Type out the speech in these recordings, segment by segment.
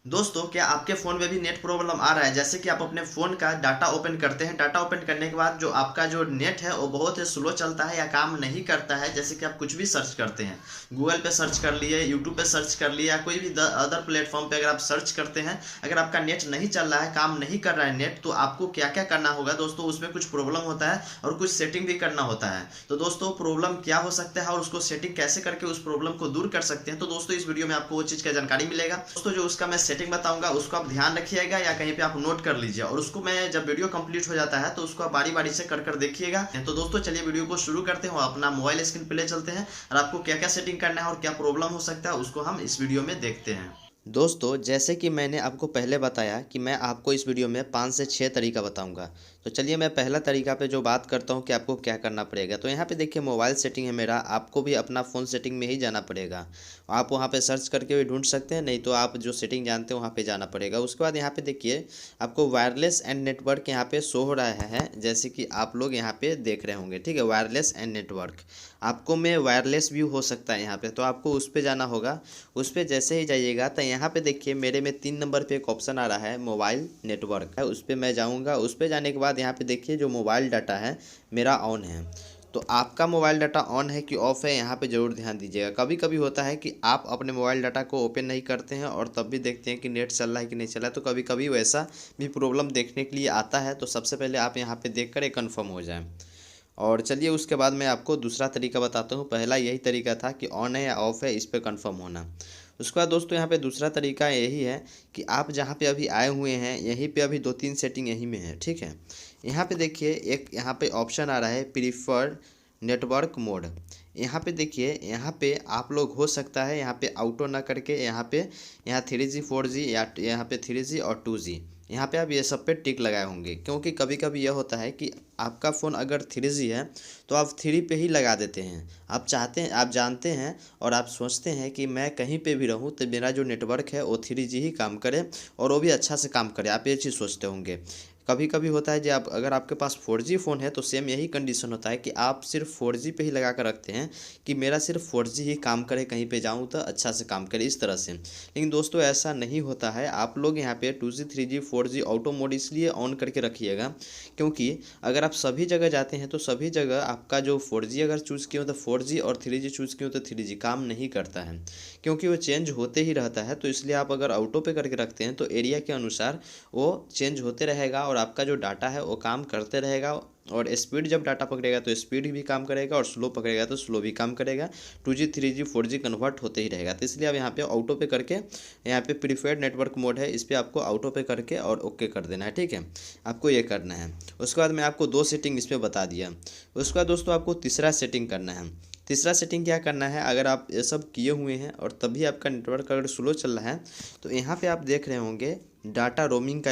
दोस्तों, क्या आपके फ़ोन में भी नेट प्रॉब्लम आ रहा है? जैसे कि आप अपने फ़ोन का डाटा ओपन करते हैं, डाटा ओपन करने के बाद जो आपका जो नेट है वो बहुत ही स्लो चलता है या काम नहीं करता है। जैसे कि आप कुछ भी सर्च करते हैं, गूगल पे सर्च कर लिए, यूट्यूब पे सर्च कर लिया, कोई भी अदर प्लेटफॉर्म पे अगर आप सर्च करते हैं, अगर आपका नेट नहीं चल रहा है, काम नहीं कर रहा है नेट, तो आपको क्या क्या करना होगा दोस्तों? उसमें कुछ प्रॉब्लम होता है और कुछ सेटिंग भी करना होता है। तो दोस्तों, प्रॉब्लम क्या हो सकता है और उसको सेटिंग कैसे करके उस प्रॉब्लम को दूर कर सकते हैं, तो दोस्तों इस वीडियो में आपको वो चीज़ का जानकारी मिलेगा। दोस्तों, जो उसका मैं सेटिंग बताऊंगा उसको आप ध्यान रखिएगा या कहीं पे आप नोट कर लीजिए, और उसको मैं जब वीडियो कंप्लीट हो जाता है तो उसको आप बारी बारी से कर कर देखिएगा। तो दोस्तों चलिए वीडियो को शुरू करते हैं और अपना मोबाइल स्क्रीन पे ले चलते हैं, और आपको क्या क्या सेटिंग करना है और क्या प्रॉब्लम हो सकता है उसको हम इस वीडियो में देखते हैं। दोस्तों, जैसे कि मैंने आपको पहले बताया कि मैं आपको इस वीडियो में 5 से 6 तरीका बताऊंगा। तो चलिए मैं पहला तरीका पे जो बात करता हूँ कि आपको क्या करना पड़ेगा। तो यहाँ पे देखिए मोबाइल सेटिंग है मेरा, आपको भी अपना फ़ोन सेटिंग में ही जाना पड़ेगा। आप वहाँ पे सर्च करके भी ढूंढ सकते हैं, नहीं तो आप जो सेटिंग जानते हैं वहाँ पे जाना पड़ेगा। उसके बाद यहाँ पे देखिए आपको वायरलेस एंड नेटवर्क यहाँ पे शो हो रहा है, जैसे कि आप लोग यहाँ पे देख रहे होंगे। ठीक है, वायरलेस एंड नेटवर्क आपको में वायरलेस व्यू हो सकता है यहाँ पे, तो आपको उस पर जाना होगा। उस पर जैसे ही जाइएगा तो यहाँ पे देखिए मेरे में 3 नंबर पे एक ऑप्शन आ रहा है मोबाइल नेटवर्क है, उस पर मैं जाऊँगा। उस पर जाने के बाद यहाँ पे देखिए जो मोबाइल डाटा है मेरा ऑन है। तो आपका मोबाइल डाटा ऑन है कि ऑफ़ है, यहाँ पे ज़रूर ध्यान दीजिएगा। कभी कभी होता है कि आप अपने मोबाइल डाटा को ओपन नहीं करते हैं और तब भी देखते हैं कि नेट चल रहा है कि नहीं चल रहा है, तो कभी कभी वैसा भी प्रॉब्लम देखने के लिए आता है। तो सबसे पहले आप यहाँ पे देख कर एक कन्फर्म हो जाए। और चलिए उसके बाद मैं आपको दूसरा तरीका बताता हूँ। पहला यही तरीका था कि ऑन है या ऑफ़ है, इस पर कन्फर्म होना। उसके बाद दोस्तों यहाँ पे दूसरा तरीका यही है कि आप जहाँ पे अभी आए हुए हैं यहीं पे अभी 2-3 सेटिंग यहीं में है। ठीक है, यहाँ पे देखिए एक यहाँ पे ऑप्शन आ रहा है प्रीफर्ड नेटवर्क मोड। यहाँ पे देखिए, यहाँ पे आप लोग हो सकता है यहाँ पे ऑटो ना करके यहाँ 3G 4G या यहाँ पे 3G और 2G, यहाँ पे आप ये सब पे टिक लगाए होंगे। क्योंकि कभी कभी यह होता है कि आपका फ़ोन अगर 3G है तो आप 3 पे ही लगा देते हैं। आप चाहते हैं, आप जानते हैं और आप सोचते हैं कि मैं कहीं पे भी रहूं तो मेरा जो नेटवर्क है वो 3G ही काम करे और वो भी अच्छा से काम करे। आप ये चीज़ सोचते होंगे। कभी कभी होता है, जब अगर आपके पास 4G फ़ोन है तो सेम यही कंडीशन होता है कि आप सिर्फ 4G पे ही लगा कर रखते हैं कि मेरा सिर्फ 4G ही काम करे, कहीं पे जाऊँ तो अच्छा से काम करे, इस तरह से। लेकिन दोस्तों ऐसा नहीं होता है। आप लोग यहाँ पे 2G 3G 4G auto mode इसलिए ऑन करके रखिएगा क्योंकि अगर आप सभी जगह जाते हैं तो सभी जगह आपका जो 4G अगर चूज़ किए हो तो 4G और 3G चूज़ किए हो तो 3G काम नहीं करता है, क्योंकि वो चेंज होते ही रहता है। तो इसलिए आप अगर ऑटो पे करके रखते हैं तो एरिया के अनुसार वो चेंज होते रहेगा और आपका जो डाटा है वो काम करते रहेगा। और स्पीड जब डाटा पकड़ेगा तो स्पीड भी काम करेगा और स्लो पकड़ेगा तो स्लो भी काम करेगा। 2G 3G 4G कन्वर्ट होते ही रहेगा। तो इसलिए आप यहाँ पे ऑटो पे करके, यहाँ पे प्रीफर्ड नेटवर्क मोड है, इस पर आपको ऑटो पे करके और ओके कर देना है। ठीक है, आपको ये करना है। उसके बाद मैं आपको 2 सेटिंग इस पर बता दिया। उसके बाद दोस्तों आपको तीसरा सेटिंग करना है। तीसरा सेटिंग क्या करना है, अगर आप ये सब किए हुए हैं और तभी आपका नेटवर्क अगर स्लो चल रहा है तो यहाँ पे आप देख रहे होंगे डाटा रोमिंग का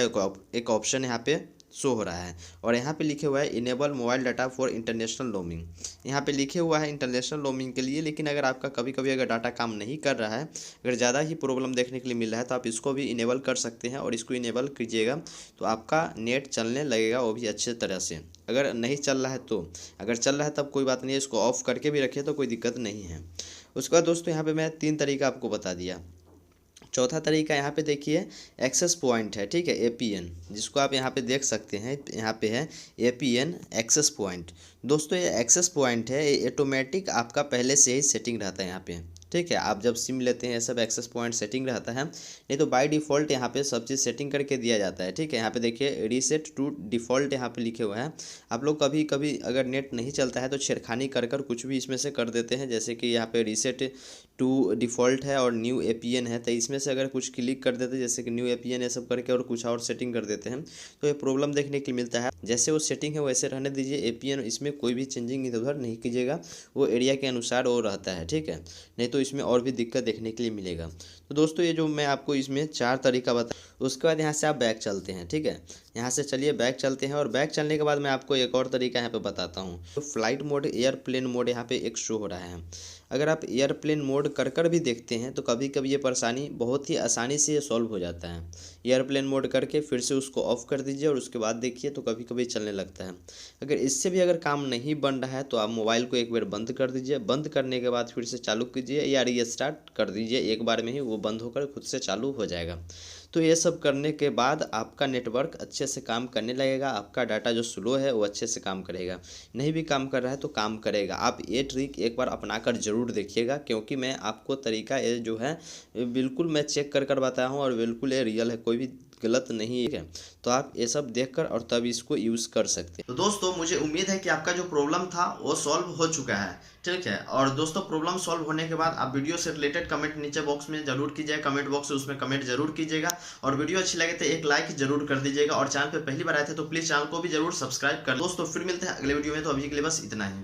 एक ऑप्शन यहाँ पे शो हो रहा है, और यहाँ पे लिखे हुआ है enable mobile data for international roaming. यहाँ पे लिखे हुआ है इंटरनेशनल रोमिंग के लिए, लेकिन अगर आपका कभी कभी अगर डाटा काम नहीं कर रहा है, अगर ज़्यादा ही प्रॉब्लम देखने के लिए मिल रहा है, तो आप इसको भी इनेबल कर सकते हैं। और इसको इनेबल कीजिएगा तो आपका नेट चलने लगेगा, वो भी अच्छे तरह से। अगर नहीं चल रहा है तो, अगर चल रहा है तब कोई बात नहीं है, इसको ऑफ़ करके भी रखिए तो कोई दिक्कत नहीं है। उसके बाद दोस्तों यहाँ पे मैं 3 तरीका आपको बता दिया। चौथा तरीका यहाँ पे देखिए एक्सेस पॉइंट है। ठीक है, APN, जिसको आप यहाँ पे देख सकते हैं, यहाँ पे है APN एक्सेस पॉइंट। दोस्तों ये एक्सेस पॉइंट है, ये ऑटोमेटिक आपका पहले से ही सेटिंग रहता है यहाँ पे। ठीक है, आप जब सिम लेते हैं सब एक्सेस पॉइंट सेटिंग रहता है, नहीं तो बाय डिफ़ॉल्ट यहाँ पे सब चीज़ सेटिंग करके दिया जाता है। ठीक है, यहाँ पे देखिए रीसेट टू डिफ़ॉल्ट यहाँ पे लिखे हुए हैं। आप लोग कभी कभी अगर नेट नहीं चलता है तो छेड़खानी कर कर कुछ भी इसमें से कर देते हैं, जैसे कि यहाँ पे रीसेट टू डिफ़ॉल्ट है और न्यू APN है, तो इसमें से अगर कुछ क्लिक कर देते हैं जैसे कि न्यू APN ये सब करके और कुछ और सेटिंग कर देते हैं तो ये प्रॉब्लम देखने के लिए मिलता है। जैसे वो सेटिंग है वैसे रहने दीजिए, APN इसमें कोई भी चेंजिंग इधर उधर नहीं कीजिएगा, वो एरिया के अनुसार वो रहता है। ठीक है, नहीं तो इसमें और भी दिक्कत देखने के लिए मिलेगा। तो दोस्तों ये जो मैं आपको इसमें 4 तरीका बता, उसके बाद यहाँ से आप बैक चलते हैं। ठीक है, यहाँ से चलिए बैक चलते हैं, और बैक चलने के बाद मैं आपको एक और तरीका यहाँ पे बताता हूँ। तो फ्लाइट मोड, एयरप्लेन मोड यहाँ पे एक शो हो रहा है। अगर आप एयरप्लेन मोड कर कर भी देखते हैं तो कभी कभी ये परेशानी बहुत ही आसानी से सॉल्व हो जाता है। एयरप्लेन मोड करके फिर से उसको ऑफ़ कर दीजिए और उसके बाद देखिए तो कभी कभी चलने लगता है। अगर इससे भी अगर काम नहीं बन रहा है तो आप मोबाइल को एक बार बंद कर दीजिए। बंद करने के बाद फिर से चालू कीजिए या रीस्टार्ट कर दीजिए, एक बार में ही वो बंद होकर खुद से चालू हो जाएगा। तो ये सब करने के बाद आपका नेटवर्क अच्छे से काम करने लगेगा, आपका डाटा जो स्लो है वो अच्छे से काम करेगा। नहीं भी काम कर रहा है तो काम करेगा। आप ये ट्रिक एक बार अपना कर ज़रूर देखिएगा, क्योंकि मैं आपको तरीका ये जो है बिल्कुल मैं चेक कर बताया हूँ और बिल्कुल ये रियल है, कोई भी गलत नहीं है। तो आप ये सब देखकर और तब इसको यूज़ कर सकते हैं। तो दोस्तों मुझे उम्मीद है कि आपका जो प्रॉब्लम था वो सॉल्व हो चुका है, ठीक है। और दोस्तों प्रॉब्लम सॉल्व होने के बाद आप वीडियो से रिलेटेड कमेंट नीचे बॉक्स में जरूर कीजिएगा, कमेंट बॉक्स है उसमें कमेंट जरूर कीजिएगा। और वीडियो अच्छी लगे तो एक लाइक जरूर कर दीजिएगा। और चैनल पे पहली बार आए थे तो प्लीज़ चैनल को भी जरूर सब्सक्राइब कर। दोस्तों फिर मिलते हैं अगले वीडियो में, तो अभी के लिए बस इतना ही।